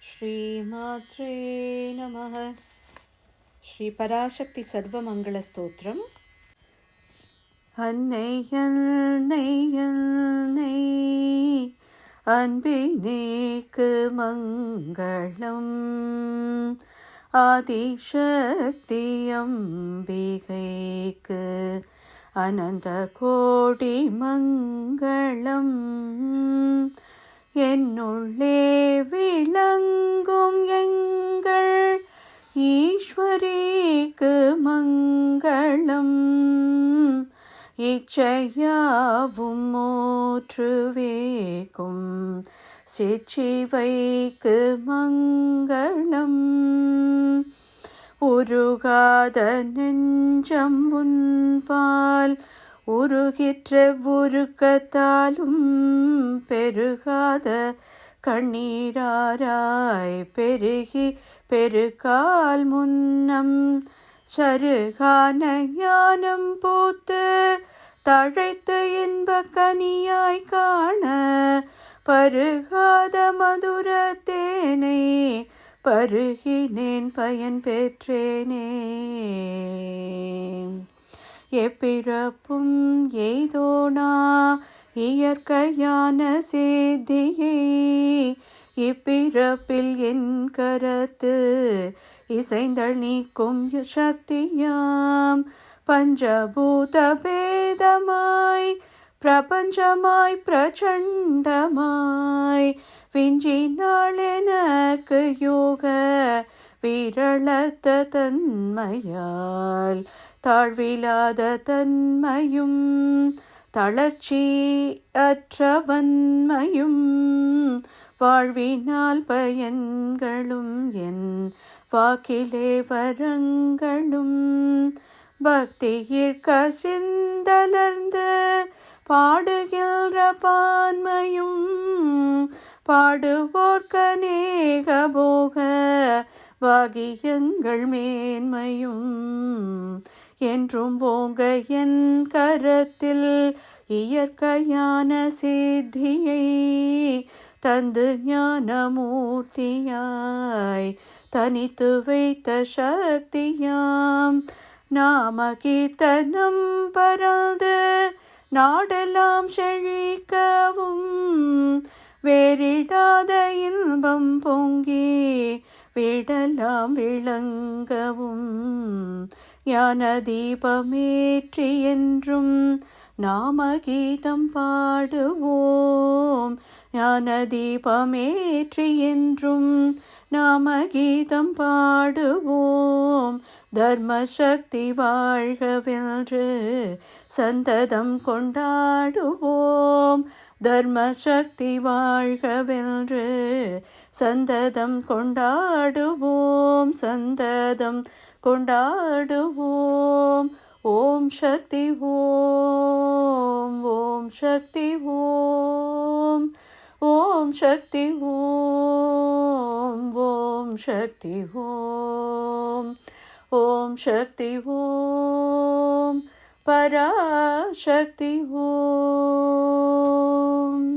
ஸ்ரீமாத்ரே நமः. ஸ்ரீ பராசக்தி சர்வமங்கள ஸ்தோத்திரம். அன்னை அன்னை அன்னை அன்பினேக்கு மங்களம், ஆதிசக்தி அம்பிகைக்கு அனந்த கோடி மங்களம். என்னுள்ளே விளங்கும் எங்கள் ஈஸ்வரிக்கு மங்களம், இச்சையாவும் மூற்றுவேக்கும் சிற்றிவைக்கு மங்களம். உருகாத நெஞ்சம் உன்பால் உருகிற்ற உருக்கத்தாலும் பெருகாத கண்ணீராராய் பெருகி பெருகால் முன்னம் சருகான ஞானம் பூத்து தழைத்து இன்ப கனியாய் காண பருகாத மதுர தேனை பருகினேன் பயன் பெற்றேனே. எப்பிறப்பும் எய்தோனா இயற்கையான சேத்தியை இப்பிறப்பில் என் கரத்து இசைந்தள் நீக்கும் சக்தியாம். பஞ்சபூத பேதமாய் பிரபஞ்சமாய் பிரச்சண்டமாய் விஞ்சினாள் எனக்கு யோக விரளத்த தன்மையால் தாழ்விலாத தன்மையும் தளர்ச்சி அற்றவன்மையும் வாழ்வினால் பயன்களும் என் வாக்கிலே வரங்களும் பக்தியிற்க சிந்தலர்ந்து பாடுகின்ற பான்மையும் பாடுவோர்க்கநேக போக பாகியங்கள் மேன்மையும் என்றும் ஓங்க என் கரத்தில் இயற்கையான சித்தியை தந்து ஞானமூர்த்தியாய் தனித்து வைத்த சக்தியாம். நாம கீர்த்தனம் பரந்து நாடெல்லாம் செழிக்கவும் வேறிடாத இன்பம் பொங்கி விடலாம் விளங்கவும் ஞான தீபமேற்றி என்றும் நாம கீதம் பாடுவோம். ஞான தீபமேற்றி என்றும் நாம கீதம் பாடுவோம். தர்மசக்தி வாழ்கவென்று சந்ததம் கொண்டாடுவோம். தர்மசக்தி வாழ்கவென்று சந்ததம் கொண்டாடுவோம். சந்ததம் கொண்டாடுவோம். ஓம் சக்தி ஓம், ஓம் சக்தி ஓம், ஓம் சக்தி ஓம், ஓம் சக்தி ஓம், ஓம் சக்தி ஓம், பராசக்தி ஓம்.